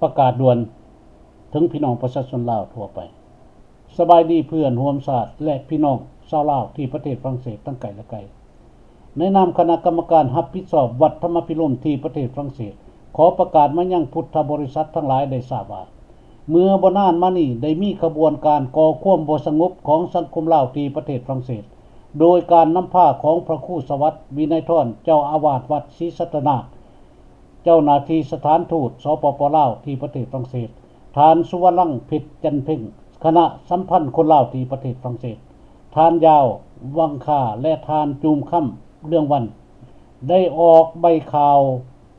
ประกาศด่วนถึงพี่น้องประชาชนลาวทั่วไปสบายดีเพื่อนร่วมชาติและพี่น้องชาวลาวที่ประเทศฝรั่งเศสทั้งไกลและไกลในนามคณะกรรมการรับผิดชอบวัดธรรมพิรมที่ประเทศฝรั่งเศสขอประกาศมายังพุทธบริษัททั้งหลายได้ทราบว่าเมื่อบ่นานมานี้ได้มีขบวนการก่อความบ่สงบของสังคมลาวที่ประเทศฝรั่งเศสโดยการนำผ้าของพระครูสวัสดิ์วินัยทรเจ้าอาวาสวัดศรีสัตนาเจ้าหน้าที่สถานทูตสปป.ลาวที่ประเทศฝรั่งเศสทานสุวรรณเพชรจันเพ็งคณะสัมพันธ์คนลาวที่ประเทศฝรั่งเศสทานยาววังคาและทานจูมค่ำเรื่องวันได้ออกใบข่าว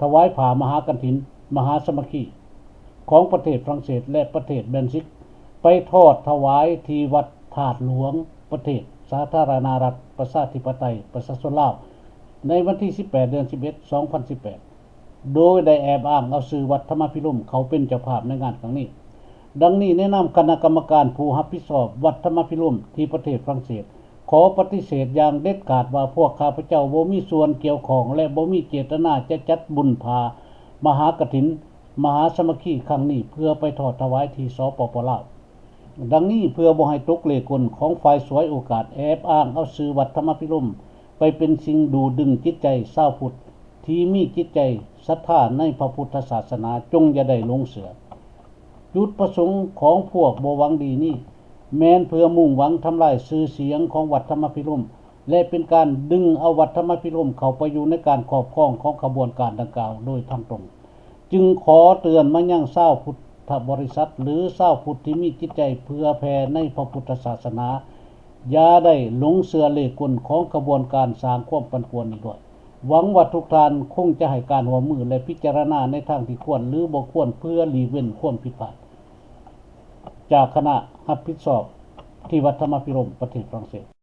ถวายผ่ามหากฐินมหาสมัคคีของประเทศฝรั่งเศสและประเทศเบลซิกไปทอดถวายที่วัดถาดหลวงประเทศสาธารณรัฐประชาธิปไตยประชาชนลาวในวันที่18เดือน11 2018โดยได้แอบอ้างเอาชื่อวัดธรรมพิรมเขาเป็นเจ้าภาพในงานครั้งนี้ดังนี้แนะนำคณะกรรมการผู้รับผิดชอบวัดธรรมพิรมที่ประเทศฝรั่งเศสขอปฏิเสธอย่างเด็ดขาดว่าพวกข้าพเจ้าบ่มีส่วนเกี่ยวข้องและบ่มีเจตนาจะจัดบุญพามหากฐินมหาสมัคคีครั้งนี้เพื่อไปทอดถวายที่สปป.ลาวดังนี้เพื่อบ่ให้ตกเลกลของฝ่ายสวยโอกาสแอบอ้างเอาชื่อวัดธรรมพิรมไปเป็นสิ่งดูดึงจิตใจชาวพุทธที่มีจิตใจศรัทธาในพระพุทธศาสนาจงอย่าได้หลงเสือจุดประสงค์ของพวกบ่หวังดีนี้แม้นเพื่อมุ่งหวังทำลายชื่อเสียงของวัดธรรมพิรมและเป็นการดึงเอาวัดธรรมพิรมเข้าไปอยู่ในการครอบครองของขบวนการดังกล่าวโดยทางตรงจึงขอเตือนมายังชาวพุทธบริษัทหรือชาวพุทธที่มีจิตใจเพื่อแผ่ในพระพุทธศาสนาอย่าได้หลงเสือเลขกลของขบวนการสร้างความปั่นป่วนนี้ด้วยหวังว่าทุกท่านคงจะให้การร่วมมือและพิจารณาในทางที่ควรหรือบ่ควรเพื่อหลีกเว้นความผิดพลาดจากคณะรับผิดชอบที่วัดธรรมพิรมประเทศฝรั่งเศส